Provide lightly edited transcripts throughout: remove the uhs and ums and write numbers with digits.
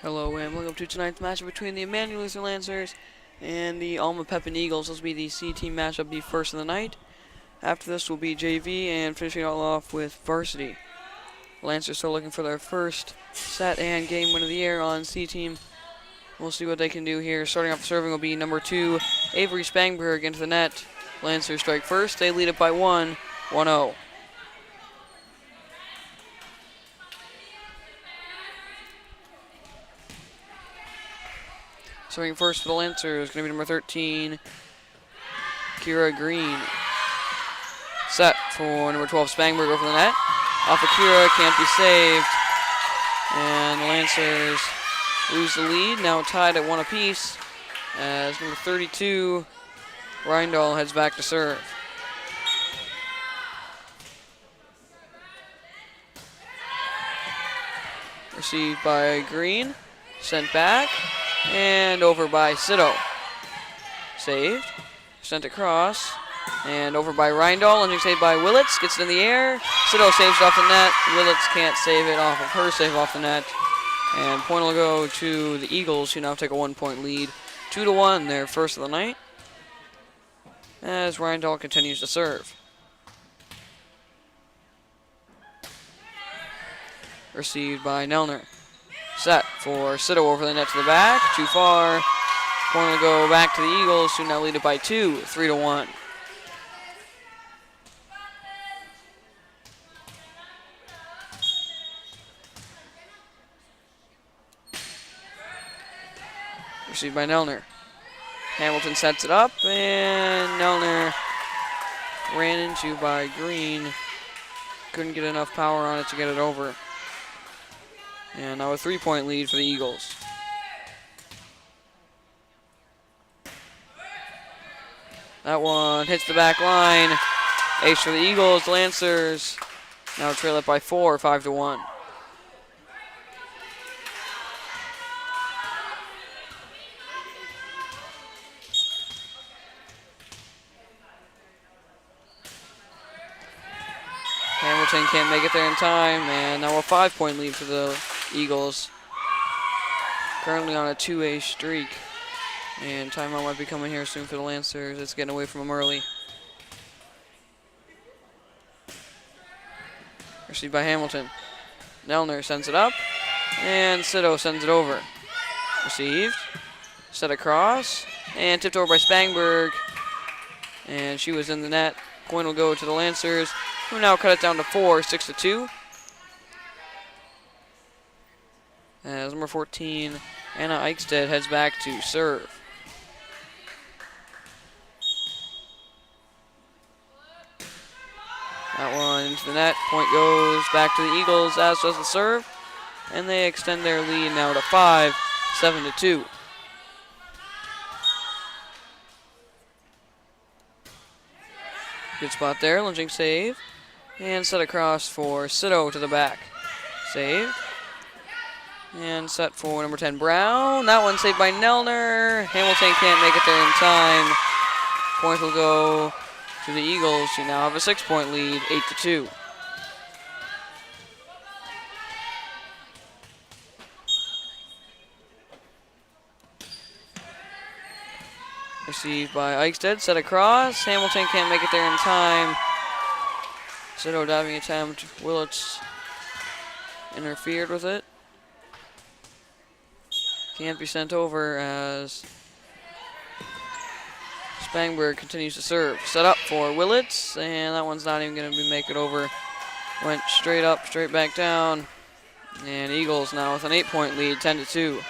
Hello and welcome to tonight's matchup between the Immanuel Lutheran Lancers and the Alma-Pepin Eagles. This will be the C-team matchup, the first of the night. After this will be JV and finishing it all off with varsity. Lancers still looking for their first set and game win of the year on C-team. We'll see what they can do here. Starting off serving will be number 2, Avery Spangberg into the net. Lancers strike first. They lead it by 1-0. Serving first for the Lancers is going to be number 13, Kira Green. Set for number 12, Spangberg over the net. Off of Kira, can't be saved. And the Lancers lose the lead, now tied at 1 apiece, as number 32, Reindahl, heads back to serve. Received by Green, sent back, and over by Sito. Saved, sent across, and over by Reindahl, lunging save by Willits, gets it in the air. Sito saves it off the net. Willits can't save it off of her save off the net. And point will go to the Eagles, who now take a 1-point lead. 2-1, their first of the night, as Reindahl continues to serve. Received by Nelner. Set for Sito over the net to the back. Too far. Point will go back to the Eagles, who now lead it by 2, 3-1. Received by Nelner. Hamilton sets it up, and Nelner ran into by Green. Couldn't get enough power on it to get it over. And now a 3-point lead for the Eagles. That one hits the back line. Ace for the Eagles. Lancers now trail it by 4, 5-1. Hamilton can't make it there in time, and now a 5-point lead for the Eagles. Currently on a 2-A streak. And timeout might be coming here soon for the Lancers. It's getting away from them early. Received by Hamilton. Nelner sends it up, and Sito sends it over. Received, set across, and tipped over by Spangberg. And she was in the net. Point will go to the Lancers, who now cut it down to 4, 6-2. As number 14, Anna Eichstead, heads back to serve. That one into the net. Point goes back to the Eagles, as does the serve. And they extend their lead now to 5, 7-2. Good spot there, lunging save. And set across for Sito to the back. Saved. And set for number 10, Brown. That one saved by Nelner. Hamilton can't make it there in time. Point will go to the Eagles, who now have a 6-point lead, 8-2. Received by Eichstead, set across. Hamilton can't make it there in time. Sito diving attempt. Willits interfered with it. Can't be sent over as Spangberg continues to serve. Set up for Willits, and that one's not even going to make it over. Went straight up, straight back down. And Eagles now with an 8-point lead, 10-2.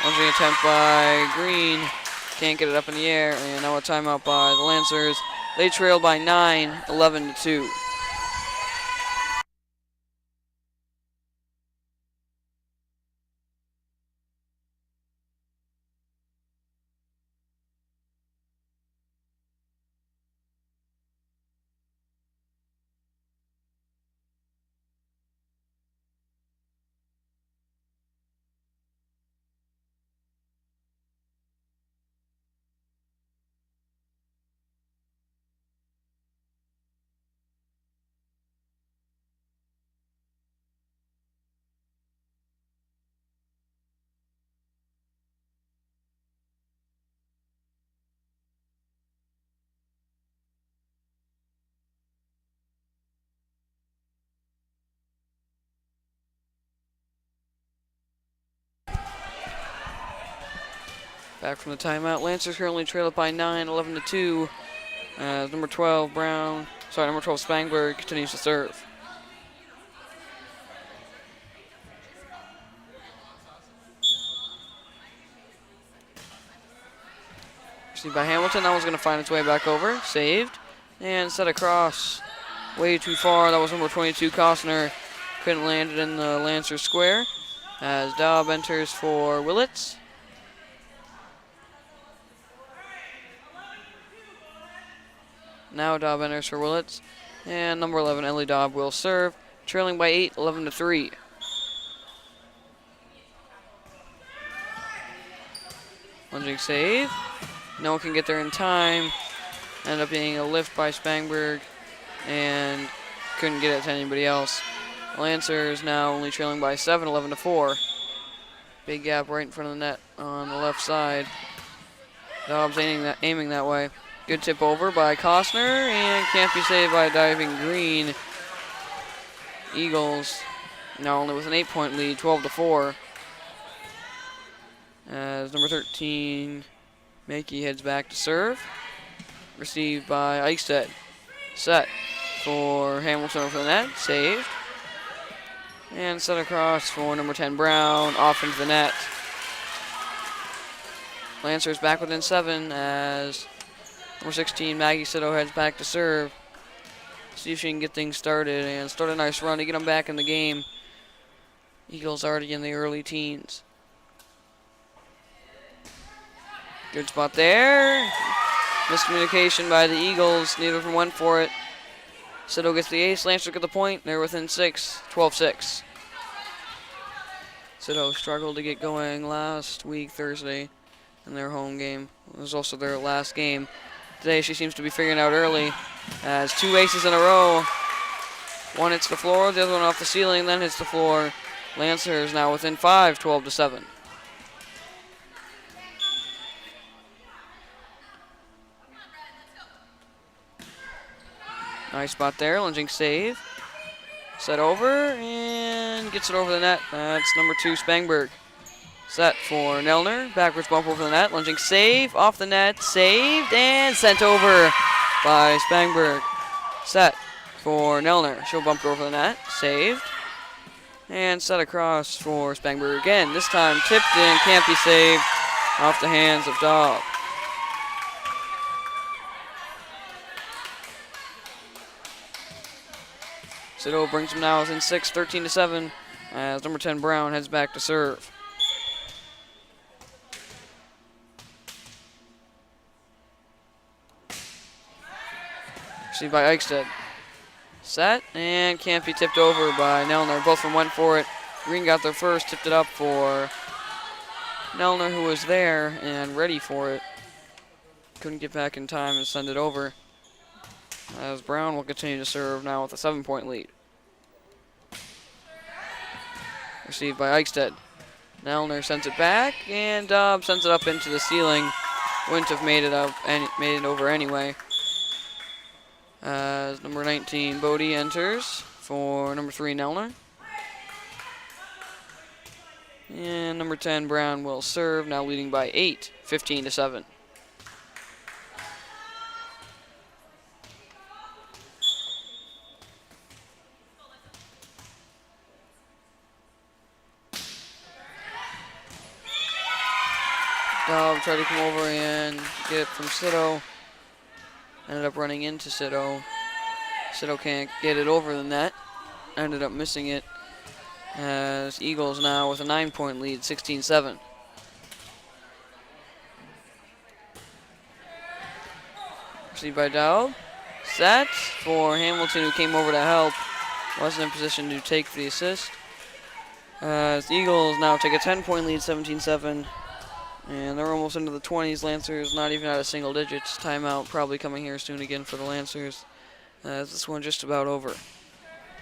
Lunging attempt by Green. Can't get it up in the air, and now a timeout by the Lancers. They trail by 9, 11-2. Back from the timeout. Lancers currently trail up by 9, 11-2. Number 12, number 12, Spangberg continues to serve. Received by Hamilton. That one's going to find its way back over. Saved. And set across. Way too far. That was number 22, Costner. Couldn't land it in the Lancers square. As Daub enters for Willits. Now Daub enters for Willits. And number 11, Ellie Daub, will serve. Trailing by 8, 11-3. Lunging save. No one can get there in time. Ended up being a lift by Spangberg. And couldn't get it to anybody else. Lancers now only trailing by 7, 11-4. Big gap right in front of the net on the left side. Daub's aiming that way. Good tip over by Costner, and can't be saved by a diving Green. Eagles now only with an 8-point lead, 12-4. As number 13, Makey heads back to serve. Received by Eichstead. Set for Hamilton over the net, saved. And set across for number 10, Brown, off into the net. Lancers back within 7 as number 16, Maggie Sitto, heads back to serve. See if she can get things started and start a nice run to get them back in the game. Eagles already in the early teens. Good spot there. Miscommunication by the Eagles. Neither of them went for it. Sitto gets the ace. Lancers get the point. They're within 6, 12-6. Sitto struggled to get going last week, Thursday, in their home game. It was also their last game. Today she seems to be figuring out early. Has 2 aces in a row. One hits the floor, the other one off the ceiling, then hits the floor. Lancers now within 5, 12-7. Nice spot there, lunging save. Set over, and gets it over the net. That's number 2, Spangberg. Set for Nelner, backwards bump over the net, lunging save, off the net, saved, and sent over by Spangberg. Set for Nelner, she'll bump it over the net, saved, and set across for Spangberg again. This time tipped in, can't be saved, off the hands of Daub. Sitto brings him now within 6, 13-7, as number 10, Brown, heads back to serve. Received by Eichstead. Set, and can't be tipped over by Nelner. Both of them went for it. Green got there first, tipped it up for Nelner, who was there and ready for it. Couldn't get back in time and send it over. As Brown will continue to serve now with a 7-point lead. Received by Eichstead. Nelner sends it back, and Daub sends it up into the ceiling. Wouldn't have made it over anyway. As number 19, Bodie, enters for number 3, Nelner. And number 10, Brown, will serve, now leading by 8, 15-7. Daub tried to come over and get it from Sitto. Ended up running into Sitto. Sitto can't get it over the net. Ended up missing it. As Eagles now with a 9-point lead, 16-7. Received by Daub. Set for Hamilton, who came over to help. Wasn't in position to take the assist. As the Eagles now take a 10-point lead, 17-7. And they're almost into the 20s. Lancers not even out of single digits. Timeout probably coming here soon again for the Lancers. This one just about over.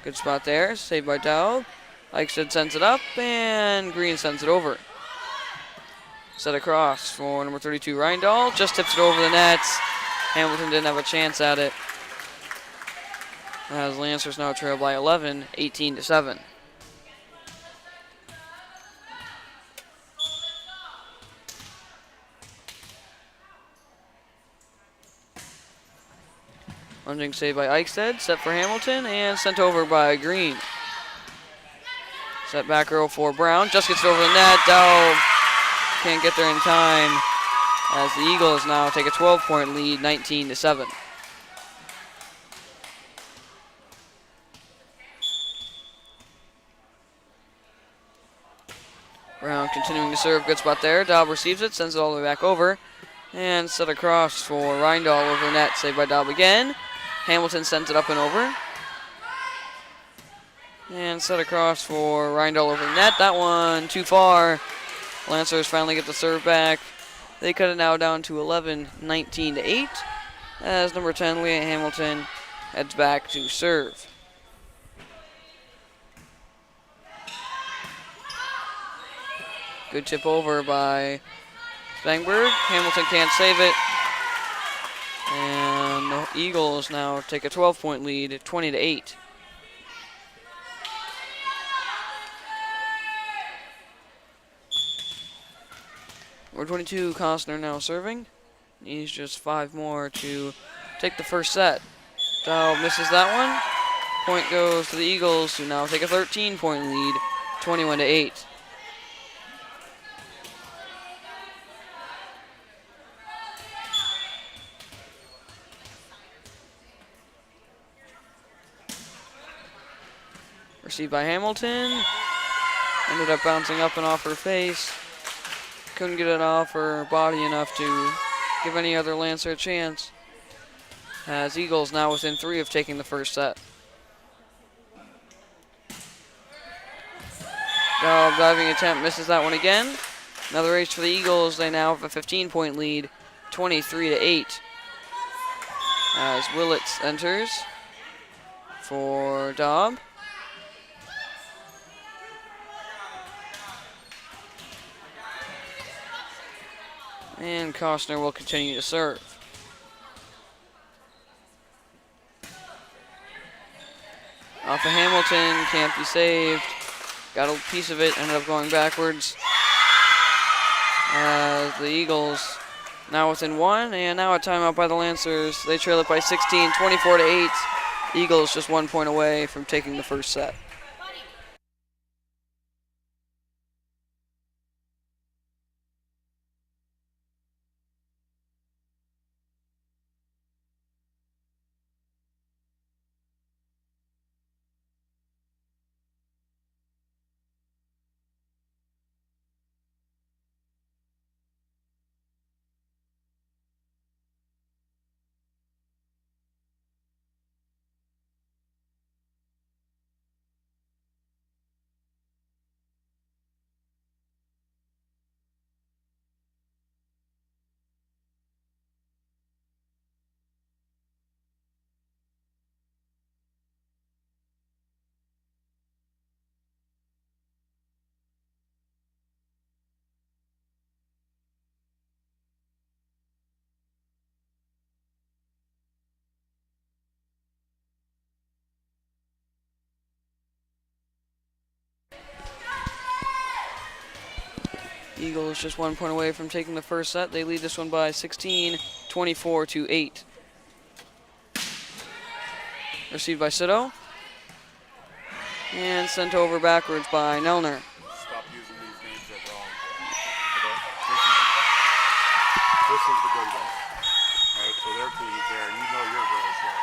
Good spot there. Saved by Daub. Eichstead sends it up, and Green sends it over. Set across for number 32, Reindahl. Just tips it over the nets. Hamilton didn't have a chance at it. As Lancers now trail by 11, 18-7. Lunging save by Eichstead. Set for Hamilton and sent over by Green. Set back row for Brown. Just gets it over the net. Dow can't get there in time as the Eagles now take a 12-point lead, 19-7. Brown continuing to serve. Good spot there. Daub receives it, sends it all the way back over. And set across for Reindahl over the net. Saved by Daub again. Hamilton sends it up and over. And set across for Reindahl over the net. That one too far. Lancers finally get the serve back. They cut it now down to 11, 19-8. As number 10, Leah Hamilton, heads back to serve. Good tip over by Spangberg. Hamilton can't save it. And the Eagles now take a 12-point lead, 20-8. Number 22, Costner now serving. Needs just 5 more to take the first set. Dow misses that one. Point goes to the Eagles, who now take a 13-point lead, 21-8. Received by Hamilton. Ended up bouncing up and off her face. Couldn't get it off her body enough to give any other Lancer a chance. As Eagles now within 3 of taking the first set. Dow diving attempt misses that one again. Another ace for the Eagles. They now have a 15-point lead, 23-8. As Willits enters for Daub. And Costner will continue to serve. Off of Hamilton, can't be saved. Got a piece of it, ended up going backwards. As the Eagles now within 1, and now a timeout by the Lancers. They trail it by 16, 24-8. Eagles just 1 point away from taking the first set. Eagles just 1 point away from taking the first set. They lead this one by 16, 24-8. Received by Sito. And sent over backwards by Nelner. Stop using these names that wrong. Okay? This is the good one. Alright, so their keys there, and you know your girls there.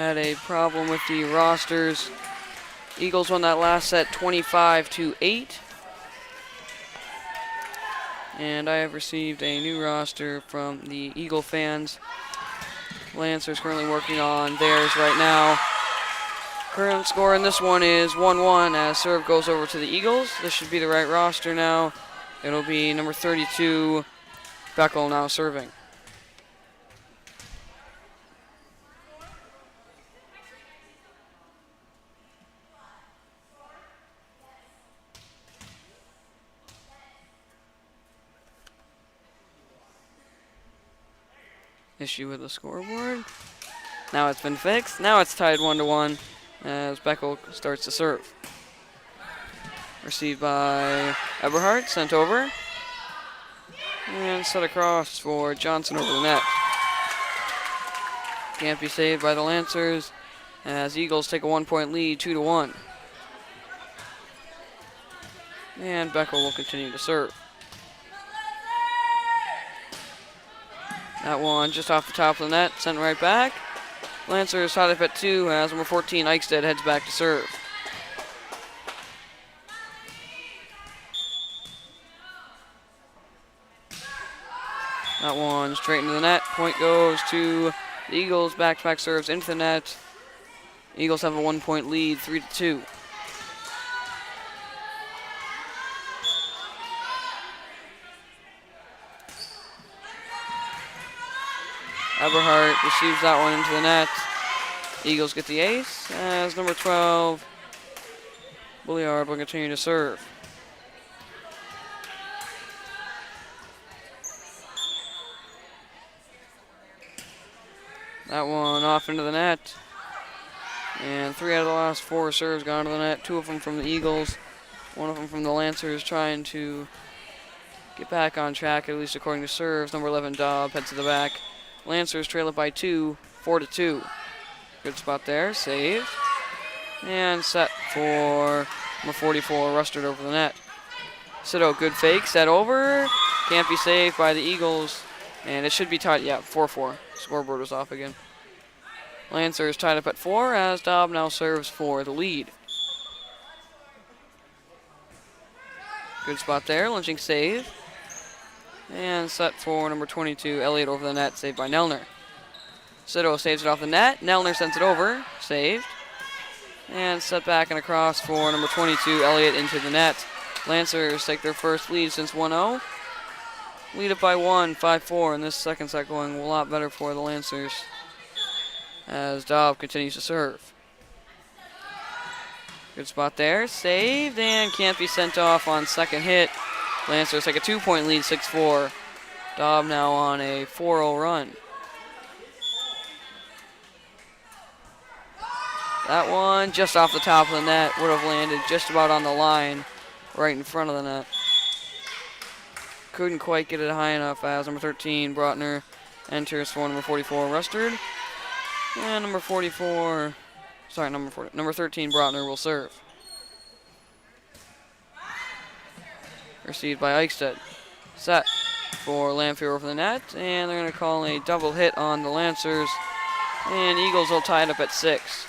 had a problem with the rosters. Eagles won that last set 25-8. And I have received a new roster from the Eagle fans. Lancers currently working on theirs right now. Current score in this one is 1-1 as serve goes over to the Eagles. This should be the right roster now. It'll be number 32, Beckel, now serving. Issue with the scoreboard. Now it's been fixed. Now it's tied 1-1 as Beckel starts to serve. Received by Eberhardt, sent over. And set across for Johnson over the net. Can't be saved by the Lancers as Eagles take a 1-point lead, 2-1. And Beckel will continue to serve. That one just off the top of the net, sent right back. Lancers tied up at 2 as number 14, Eichstead, heads back to serve. That one straight into the net. Point goes to the Eagles. Back-to-back serves into the net. Eagles have a 1-point lead, 3-2. Eberhardt receives that one into the net. Eagles get the ace as number 12, Bulliard, will continue to serve. That one off into the net. And 3 out of the last 4 serves gone to the net. 2 of them from the Eagles. 1 of them from the Lancers, trying to get back on track, at least according to serves. Number 11, Daub, heads to the back. Lancers trail it by 2, 4-2. Good spot there, saved. And set for number 44, Rustard over the net. Sito, good fake, set over. Can't be saved by the Eagles. And it should be tied, yeah, 4-4. Scoreboard was off again. Lancers tied up at 4 as Daub now serves for the lead. Good spot there, lynching save. And set for number 22, Elliott over the net, saved by Nelner. Sito saves it off the net. Nelner sends it over, saved. And set back and across for number 22, Elliott into the net. Lancers take their first lead since 1-0. Lead it by 1, 5-4, and this second set going a lot better for the Lancers as Daub continues to serve. Good spot there, saved, and can't be sent off on second hit. Lancers take a 2-point lead, 6-4. Daub now on a 4-0 run. That one just off the top of the net, would have landed just about on the line, right in front of the net. Couldn't quite get it high enough as number 13, Brotner, enters for number 44, Rustard. And number 13, Brotner will serve. Received by Eichstead. Set for Lamphere over the net, and they're going to call a double hit on the Lancers. And Eagles will tie it up at 6.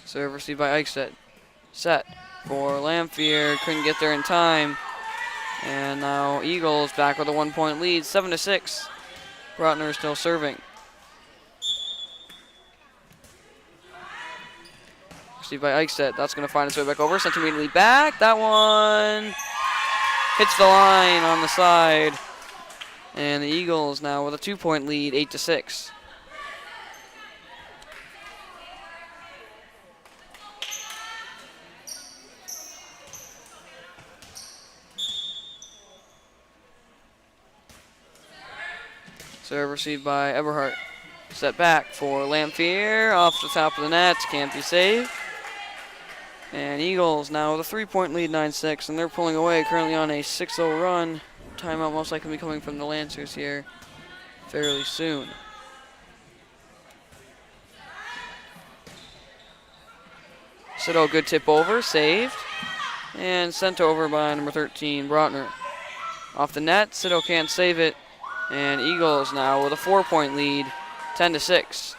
Serve received by Eichstead. Set for Lamphere, couldn't get there in time. And now Eagles back with a 1-point lead, 7-6. Brotner still serving. Received by Eichstead. That's going to find its way back over. Sent immediately back. That one hits the line on the side. And the Eagles now with a 2-point lead, 8-6. Serve received by Eberhardt. Set back for Lamphere. Off the top of the net. Can't be saved. And Eagles now with a 3-point lead, 9-6. And they're pulling away, currently on a 6-0 run. Timeout most likely coming from the Lancers here fairly soon. Sito, good tip over. Saved. And sent over by number 13, Brotner. Off the net, Sito can't save it. And Eagles now with a 4-point lead, 10-6.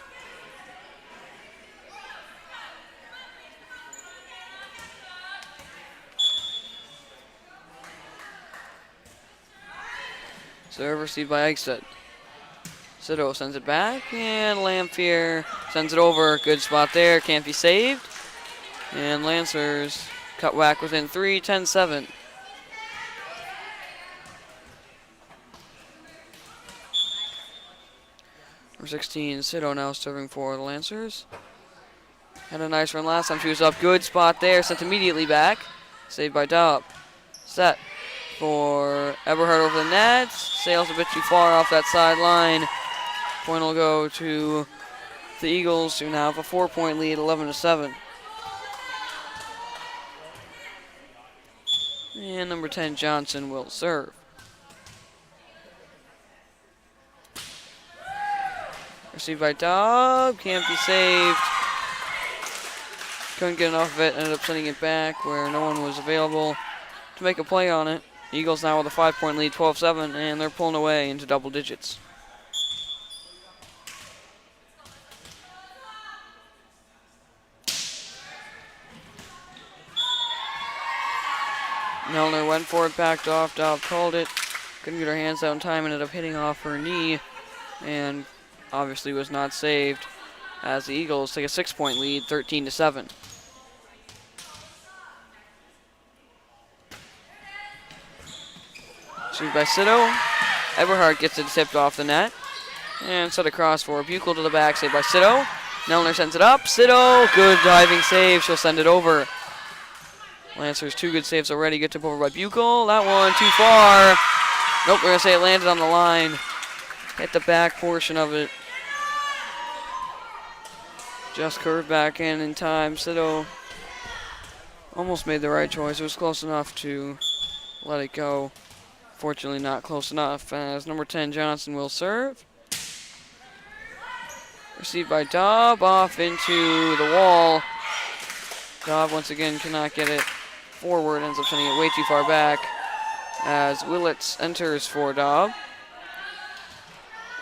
Serve received by Eichstätt. Sito sends it back, and Lamphere sends it over. Good spot there, can't be saved. And Lancers cut whack within 3, 10-7. Number 16, Sito now serving for the Lancers. Had a nice run last time. She was up. Good spot there. Sent immediately back. Saved by Daub. Set for Eberhard over the net. Sails a bit too far off that sideline. Point will go to the Eagles, who now have a 4-point lead, 11-7. And number 10, Johnson, will serve. Received by Daub. Can't be saved. Couldn't get enough of it. Ended up sending it back where no one was available to make a play on it. Eagles now with a 5-point lead, 12-7, and they're pulling away into double digits. Milner went for it, backed off. Daub called it. Couldn't get her hands out in time. Ended up hitting off her knee, and obviously was not saved as the Eagles take a 6-point lead, 13-7. Shoot by Sito. Eberhard gets it tipped off the net. And set across for Buchel to the back, saved by Sito. Nelner sends it up. Sito, good diving save. She'll send it over. Lancers, 2 good saves already. Good tip over by Buchel. That one too far. Nope, we're going to say it landed on the line. Hit the back portion of it. Just curved back in time. Sito almost made the right choice. It was close enough to let it go. Fortunately not close enough, as number 10, Johnson, will serve. Received by Daub, off into the wall. Daub once again cannot get it forward, ends up sending it way too far back as Willits enters for Daub.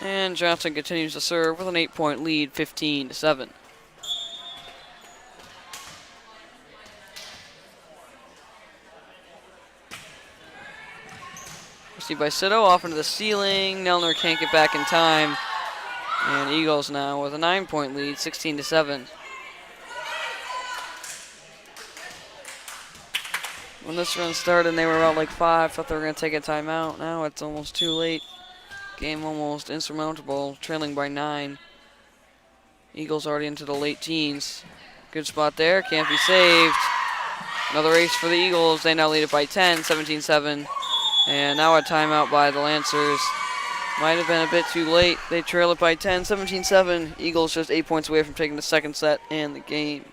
And Johnson continues to serve with an 8-point lead, 15-7. Received by Sito, off into the ceiling. Nelner can't get back in time. And Eagles now with a 9-point lead, 16-7. When this run started and they were out like 5, thought they were going to take a timeout. Now it's almost too late. Game almost insurmountable, trailing by 9. Eagles already into the late teens. Good spot there, can't be saved. Another ace for the Eagles. They now lead it by 10, 17-7. And now a timeout by the Lancers. Might have been a bit too late. They trail it by 10, 17-7. Eagles just 8 points away from taking the second set and the game.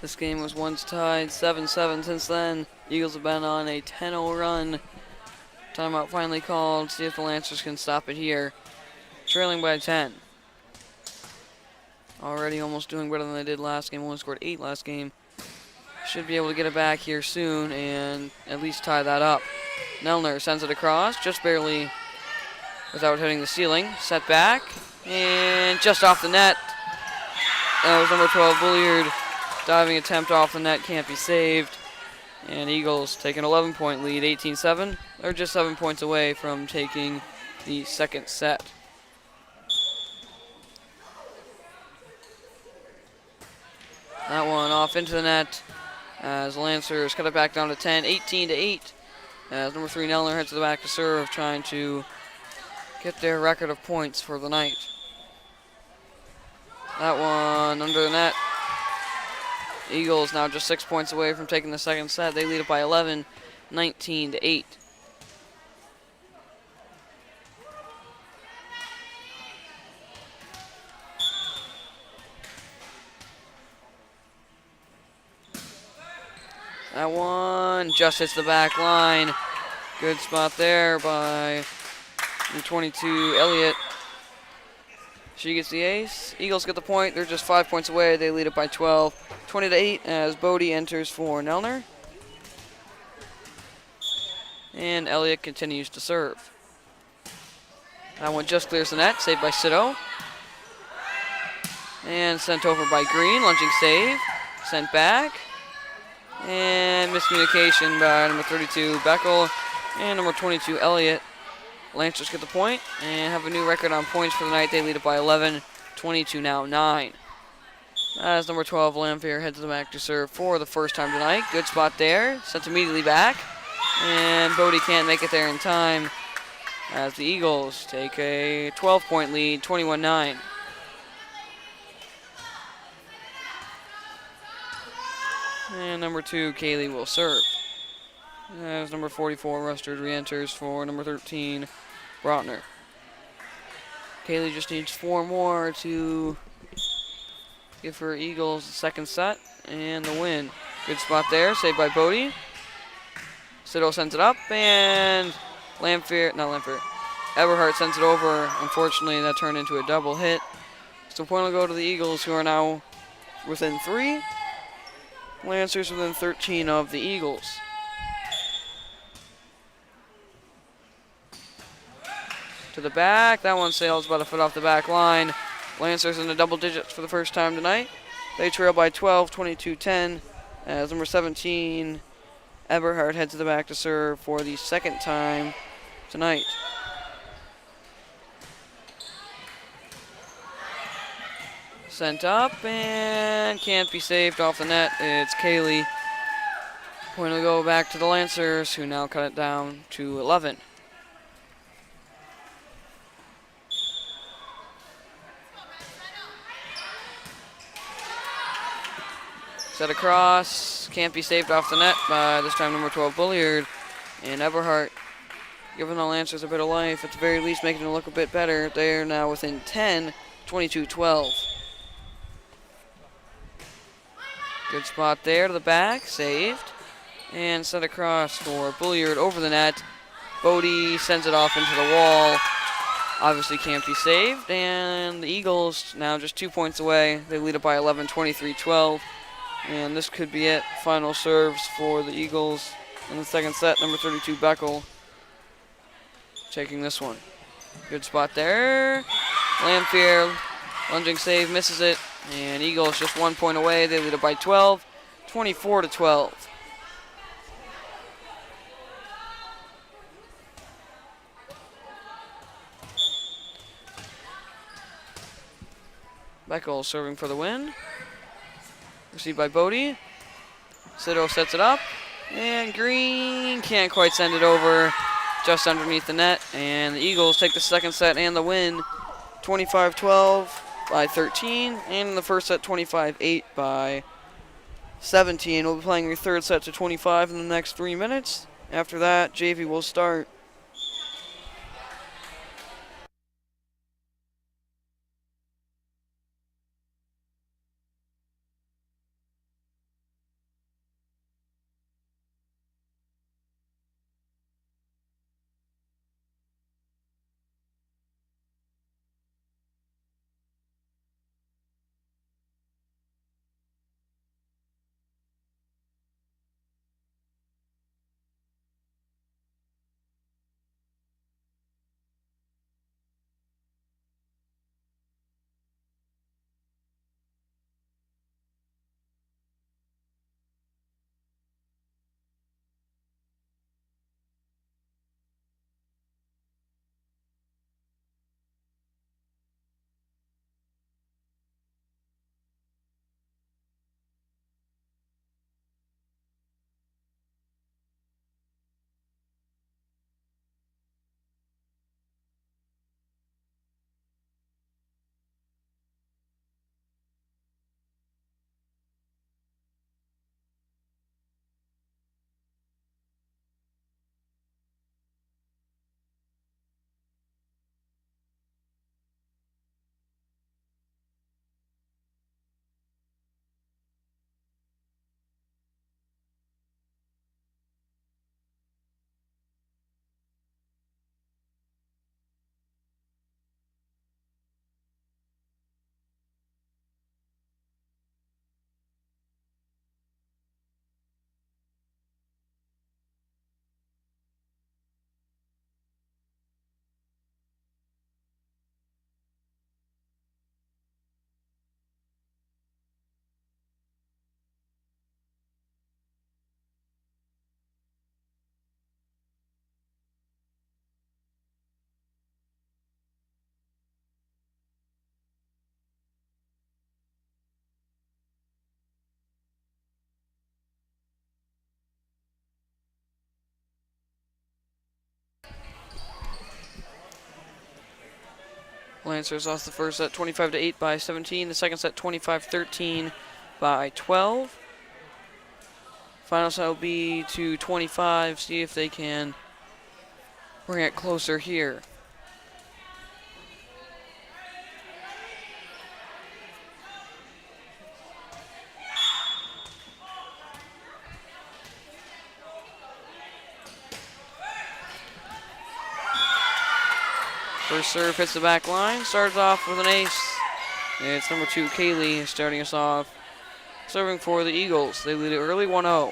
This game was once tied 7-7 since then. Eagles have been on a 10-0 run. Timeout finally called. See if the Lancers can stop it here. Trailing by 10. Already almost doing better than they did last game. Only scored 8 last game. Should be able to get it back here soon and at least tie that up. Nelner sends it across, just barely without hitting the ceiling. Set back, and just off the net. That was number 12, Bulliard. Diving attempt off the net, can't be saved. And Eagles take an 11-point lead, 18-7. They're just 7 points away from taking the second set. That one off into the net as Lancers cut it back down to 10, 18-8. As number 3, Nelner, heads to the back to serve, trying to get their record of points for the night. That one under the net. Eagles now just 6 points away from taking the second set. They lead it by 11, 19-8. That one just hits the back line. Good spot there by number 22, Elliott. She gets the ace. Eagles get the point. They're just 5 points away. They lead it by 12, 20-8 as Bodie enters for Nelner. And Elliott continues to serve. That one just clears the net. Saved by Sito. And sent over by Green. Lunging save. Sent back. And miscommunication by number 32, Beckel, and number 22, Elliott. Lancers get the point and have a new record on points for the night. They lead it by 11, 22 now 9. As number 12, Lamphere heads to the back to serve for the first time tonight. Good spot there. Sent immediately back. And Bodie can't make it there in time as the Eagles take a 12-point lead, 21-9. And number 2, Kaylee will serve. As number 44, Rustard re-enters for number 13, Brotner. Kaylee just needs 4 more to give her Eagles the second set and the win. Good spot there, saved by Bodie. Sito sends it up, and Eberhardt sends it over. Unfortunately, that turned into a double hit. So point will go to the Eagles, who are now within 3. Lancers within 13 of the Eagles. To the back. That one sails about a foot off the back line. Lancers in the double digits for the first time tonight. They trail by 12, 22-10. As number 17, Eberhardt heads to the back to serve for the second time tonight. Sent up and can't be saved off the net. It's Kaylee. Point will go back to the Lancers, who now cut it down to 11. Set across, can't be saved off the net by this time number 12, Bulliard. And Eberhardt giving the Lancers a bit of life, at the very least making it look a bit better. They are now within 10, 22-12. Good spot there to the back, saved. And set across for Bulliard over the net. Bodie sends it off into the wall. Obviously can't be saved. And the Eagles now just 2 points away. They lead it by 11, 23-12. And this could be it. Final serves for the Eagles in the second set. Number 32, Beckel, taking this one. Good spot there. Lamphere, lunging save, misses it. And Eagles just 1 point away. They lead it by 12, 24-12. Beckel serving for the win. Received by Bodie. Sito sets it up. And Green can't quite send it over. Just underneath the net. And the Eagles take the second set and the win. 25-12 by 13. And in the first set, 25-8 by 17. We'll be playing your third set to 25 in the next 3 minutes. After that, JV will start. Lancers lost the first set 25-8 by 17. The second set 25-13 by 12. Final set will be to 25. See if they can bring it closer here. First serve hits the back line, starts off with an ace. It's number 2, Kaylee, starting us off. Serving for the Eagles. They lead it early, 1-0.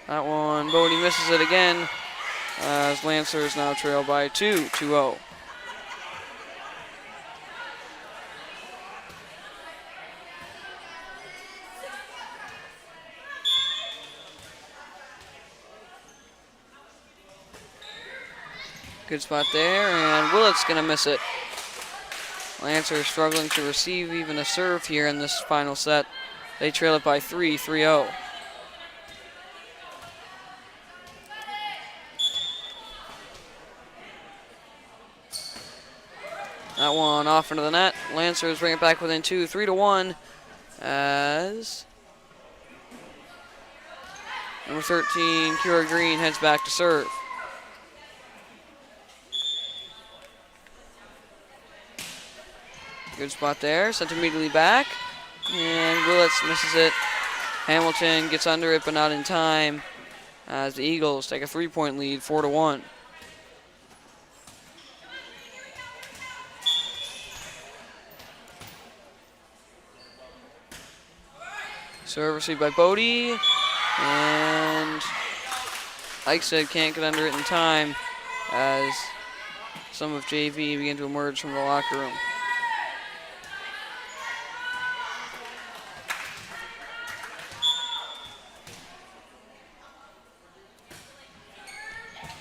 That one, Bodie misses it again, as Lancers now trail by 2-0. Good spot there, and Willett's going to miss it. Lancers struggling to receive even a serve here in this final set. They trail it by 3-0. That one off into the net. Lancers bring it back within 2, 3-1, as number 13, Kira Green, heads back to serve. Good spot there, sent immediately back, and Willits misses it. Hamilton gets under it, but not in time, as the Eagles take a 3-point lead, 4-1. Serve received by Bodie, and Eichstead can't get under it in time, as some of JV begin to emerge from the locker room.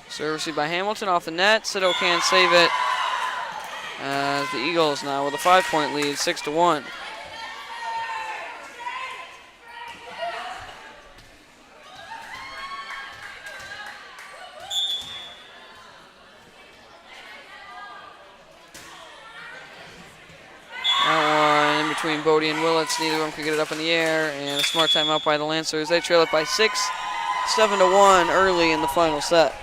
Serve received by Hamilton off the net. Sito can't save it, as the Eagles now with a 5-point lead, 6-1. That one in between Bodie and Willits. Neither of them could get it up in the air, and a smart timeout by the Lancers. They trail it by 6, 7-1 early in the final set.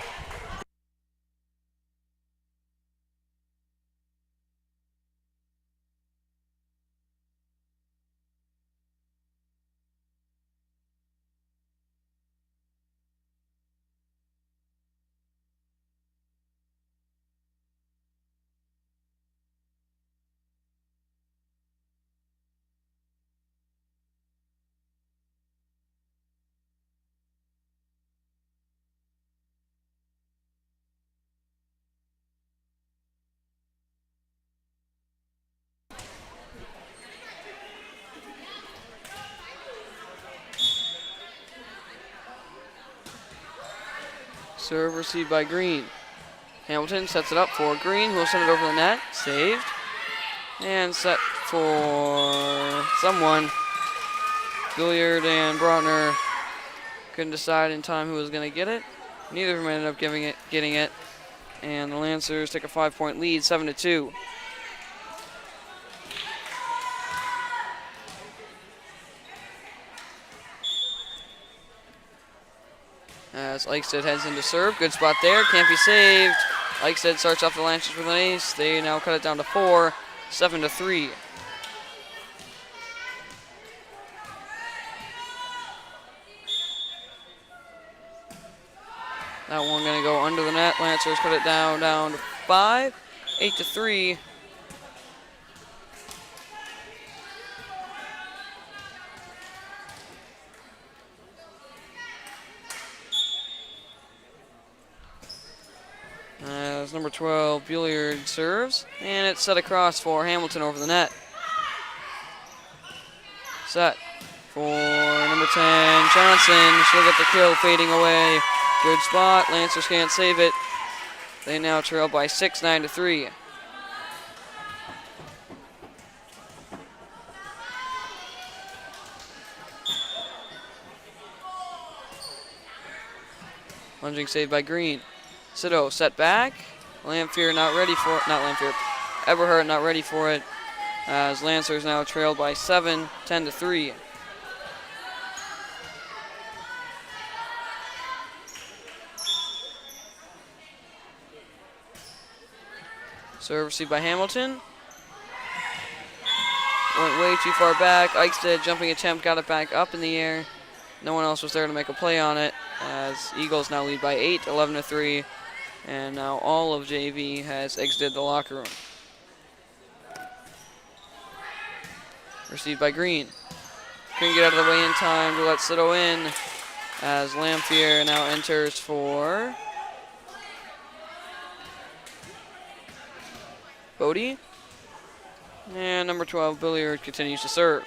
Serve received by Green. Hamilton sets it up for Green, who will send it over the net. Saved. And set for someone. Billiard and Broughner couldn't decide in time who was going to get it. Neither of them ended up getting it. And the Lancers take a 5-point lead, 7-2. As Eichstead heads into serve. Good spot there. Can't be saved. Eichstead starts off the Lancers with an ace. They now cut it down to 4, 7-3. That one going to go under the net. Lancers cut it down to 5, 8-3. As number 12, Billiard serves, and it's set across for Hamilton over the net. Set for number 10, Johnson. She'll get the kill, fading away. Good spot. Lancers can't save it. They now trail by 6, 9-3. Lunging save by Green. Sito set back. Lamphere not ready for it. Not Lamphere. Eberhardt not ready for it. As Lancers now trailed by 7, 10-3. Serve received by Hamilton. Went way too far back. Eichstead jumping attempt, got it back up in the air. No one else was there to make a play on it, as Eagles now lead by 8, 11-3. And now all of JV has exited the locker room. Received by Green. Couldn't get out of the way in time to let Sito in, as Lamphere now enters for Bodie. And number 12, Billiard, continues to serve.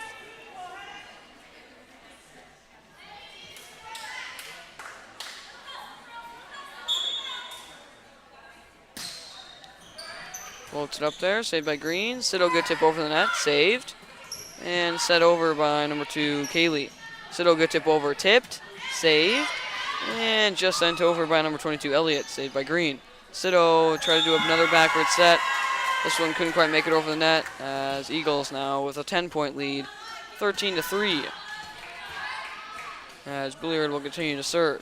Floats it up there, saved by Green. Sito good tip over the net, saved. And set over by number 2, Kaylee. Sito good tip over, tipped, saved. And just sent over by number 22, Elliott, saved by Green. Sito tried to do another backward set. This one couldn't quite make it over the net, as Eagles now with a 10-point lead, 13-3. As Billiard will continue to serve.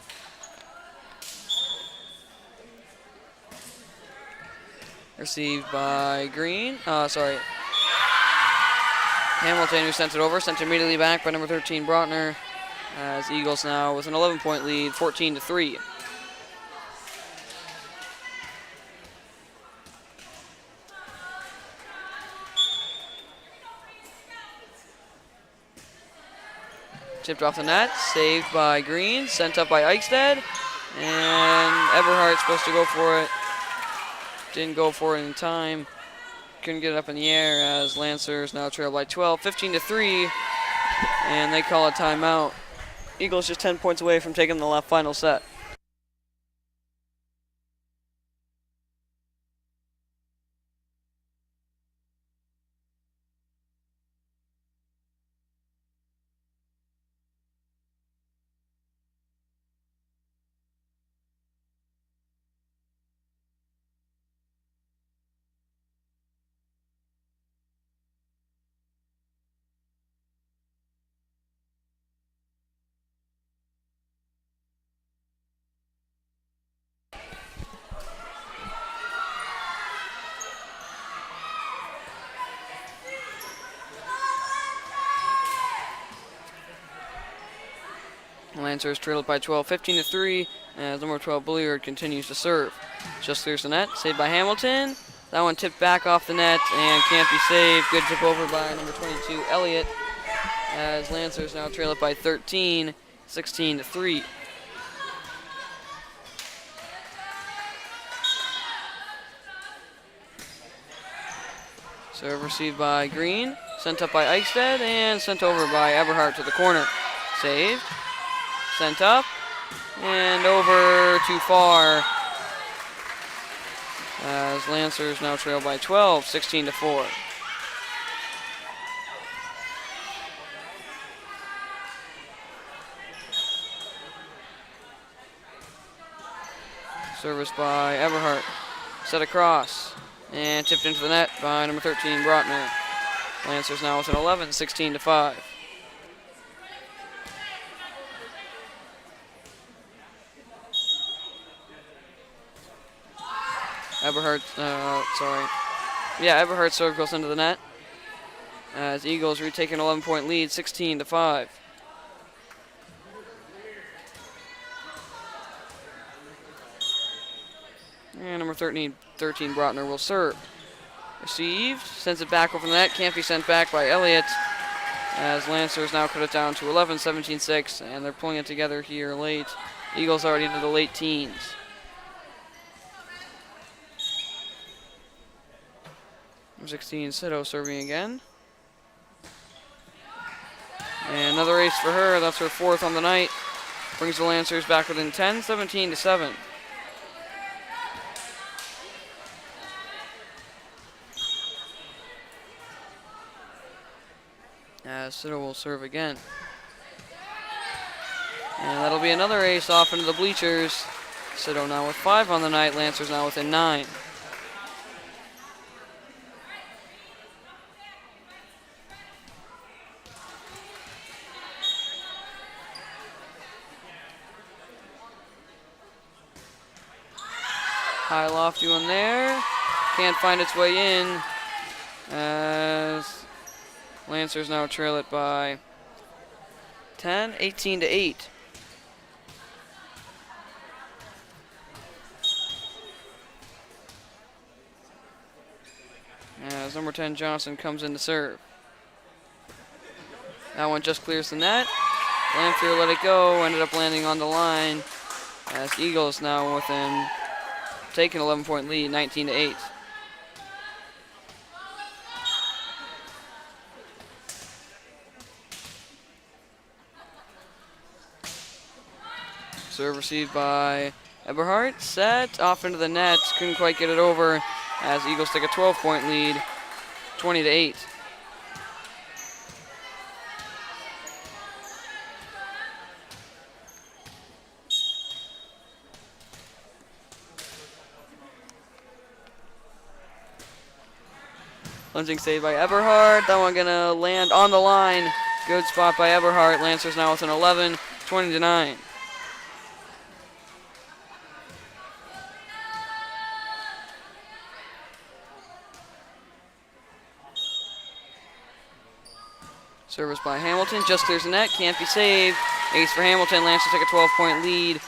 Received by Green. Hamilton, who sent it over, sent immediately back by number 13, Brotner. As Eagles now with an 11-point lead, 14-3. Tipped off the net, saved by Green, sent up by Eichstead, and Eberhardt supposed to go for it. Didn't go for it in time. Couldn't get it up in the air, as Lancers now trail by 12, 15-3, and they call a timeout. Eagles just 10 points away from taking the final set. Lancers trailed by 12, 15-3, as number 12, Billiard, continues to serve. Just clears the net, saved by Hamilton. That one tipped back off the net and can't be saved. Good tip over by number 22, Elliott, as Lancers now trail it by 13, 16-3. Serve received by Green, sent up by Eichstead, and sent over by Eberhardt to the corner. Saved, sent up, and over too far, as Lancers now trail by 12, 16-4. Service by Eberhardt, set across, and tipped into the net by number 13, Brotner. Lancers now with an 11, 16-5. Eberhardt's serve goes into the net, as Eagles retake an 11-point lead, 16-5. And number 13, Brotner will serve. Received, sends it back over the net, can't be sent back by Elliott, as Lancers now cut it down to 11, 17-6, and they're pulling it together here late. Eagles already into the late teens. Number 16, Sito serving again. And another ace for her, that's her fourth on the night. Brings the Lancers back within 10, 17-7. As Sito will serve again. And that'll be another ace off into the bleachers. Cito now with 5 on the night. Lancers now within 9. High lofty one there. Can't find its way in as Lancers now trail it by 10, 18-8. As number 10 Johnson comes in to serve. That one just clears the net. Lanphier let it go, ended up landing on the line as Eagles now within taking 11-point lead, 19-8. Serve received by Eberhardt, set, off into the net, couldn't quite get it over as Eagles take a 12-point lead, 20-8. Lunging save by Eberhardt, that one gonna land on the line. Good spot by Eberhardt, Lancers now within 11, 20-9. Service by Hamilton, just clears the net, can't be saved. Ace for Hamilton, Lancers take a 12-point lead.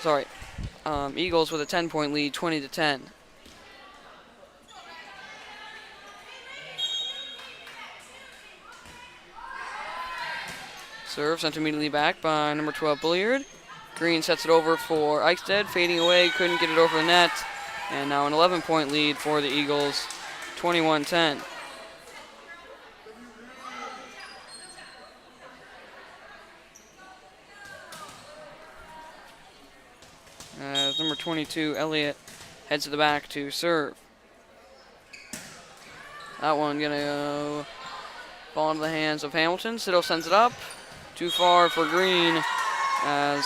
Sorry, Eagles with a 10-point lead, 20-10. Serve sent immediately back by number 12 Bulliard. Green sets it over for Eichstead, fading away, couldn't get it over the net. And now an 11-point lead for the Eagles, 21-10. As number 22, Elliott, heads to the back to serve. That one gonna fall into the hands of Hamilton. Cito sends it up. Too far for Green as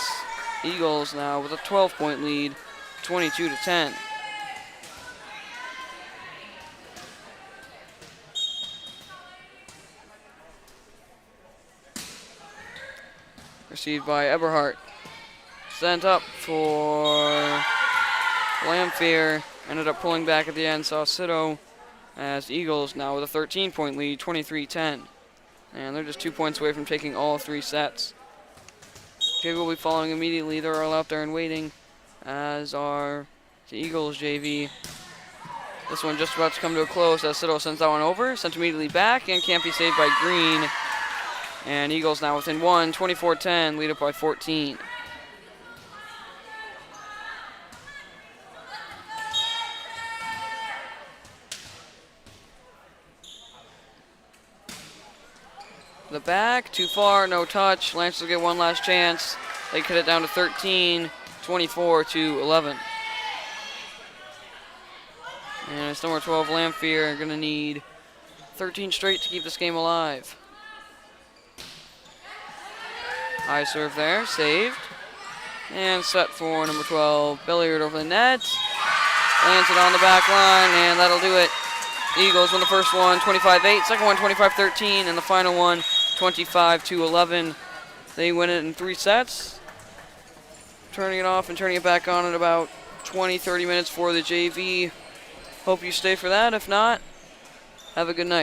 Eagles now with a 12-point lead, 22-10. Received by Eberhardt. Sent up for Lanphier. Ended up pulling back at the end. Saw Cito as Eagles now with a 13-point lead, 23-10. And they're just 2 points away from taking all 3 sets. JV will be following immediately. They're all out there and waiting, as are the Eagles JV. This one just about to come to a close as Cito sends that one over. Sent immediately back and can't be saved by Green. And Eagles now within 1, 24-10, lead up by 14. The back, too far, no touch. Lancers get one last chance. They cut it down to 13, 24-11. And it's number 12, Lanphier, going to need 13 straight to keep this game alive. High serve there, saved. And set for number 12, Billiard over the net. Lands it on the back line, and that'll do it. Eagles win the first one, 25-8. Second one, 25-13. And the final one, 25-11. They win it in 3 sets. Turning it off and turning it back on in about 20-30 minutes for the JV. Hope you stay for that. If not, have a good night.